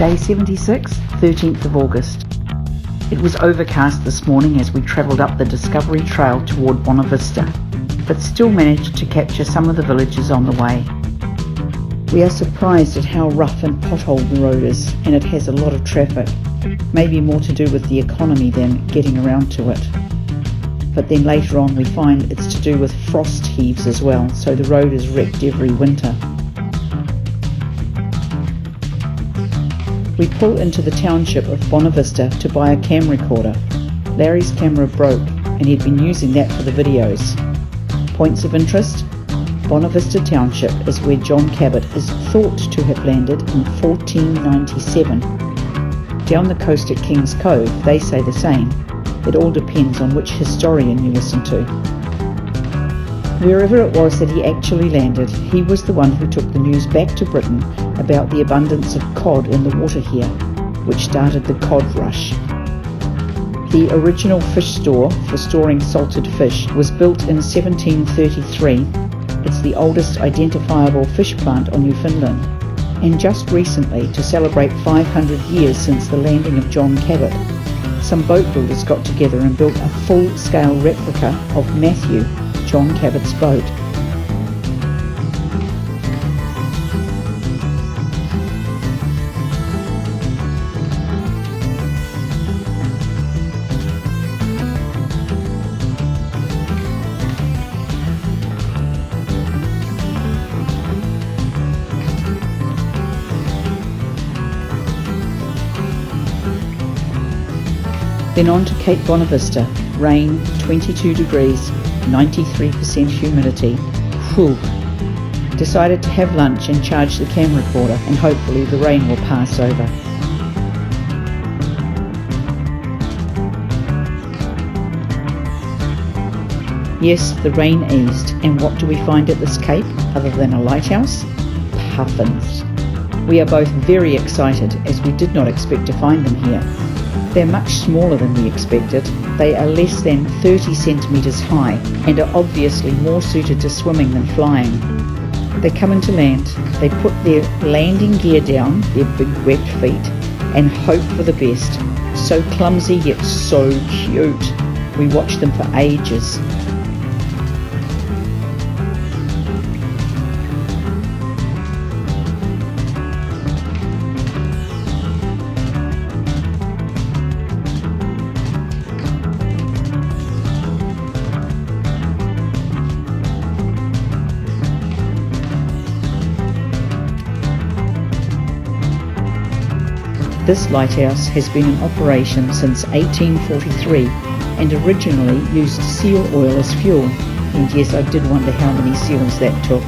Day 76, 13th of August. It was overcast this morning as we travelled up the Discovery Trail toward Bonavista, but still managed to capture some of the villages on the way. We are surprised at how rough and potholed the road is, and it has a lot of traffic, maybe more to do with the economy than getting around to it. But then later on we find it's to do with frost heaves as well, so the road is wrecked every winter. We pull into the township of Bonavista to buy a cam recorder. Larry's camera broke and he'd been using that for the videos. Points of interest? Bonavista Township is where John Cabot is thought to have landed in 1497. Down the coast at King's Cove they say the same. It all depends on which historian you listen to. Wherever it was that he actually landed, he was the one who took the news back to Britain about the abundance of cod in the water here, which started the cod rush. The original fish store for storing salted fish was built in 1733. It's the oldest identifiable fish plant on Newfoundland. And just recently, to celebrate 500 years since the landing of John Cabot, some boat builders got together and built a full-scale replica of Matthew, John Cabot's boat. Then on to Cape Bonavista, rain, 22 degrees, 93% humidity. Whew. Decided to have lunch and charge the cam recorder, and hopefully the rain will pass over. Yes, the rain eased, and what do we find at this cape other than a lighthouse? Puffins. We are both very excited as we did not expect to find them here. They're much smaller than we expected. They are less than 30 centimetres high and are obviously more suited to swimming than flying. They come into land, they put their landing gear down, their big webbed feet, and hope for the best. So clumsy yet so cute. We watch them for ages. This lighthouse has been in operation since 1843 and originally used seal oil as fuel, and yes, I did wonder how many seals that took.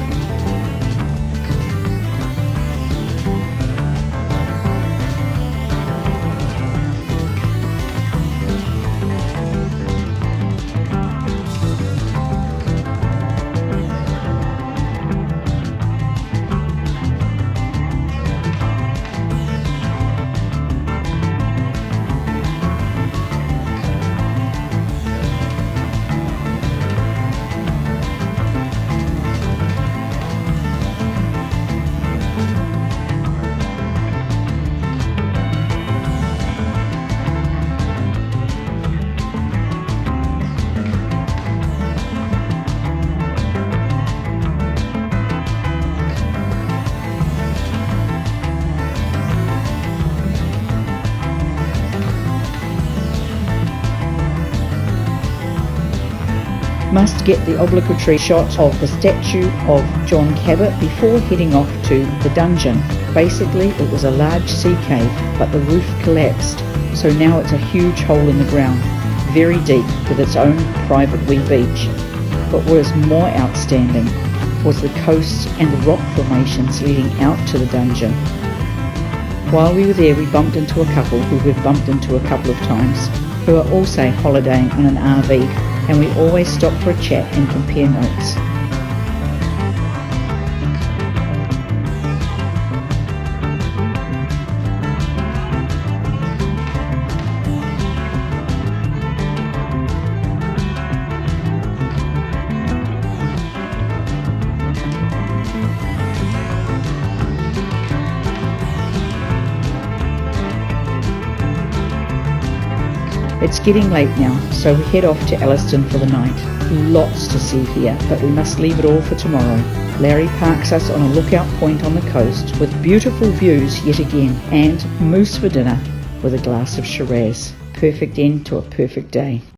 Must get the obligatory shot of the statue of John Cabot before heading off to the dungeon. Basically, it was a large sea cave, but the roof collapsed, so now it's a huge hole in the ground, very deep, with its own private wee beach. But what is more outstanding was the coast and the rock formations leading out to the dungeon. While we were there, we bumped into a couple who we've bumped into a couple of times, who are also holidaying in an RV, and we always stop for a chat and compare notes. It's getting late now, so we head off to Elliston for the night. Lots to see here, but we must leave it all for tomorrow. Larry parks us on a lookout point on the coast with beautiful views yet again, and moose for dinner with a glass of Shiraz. Perfect end to a perfect day.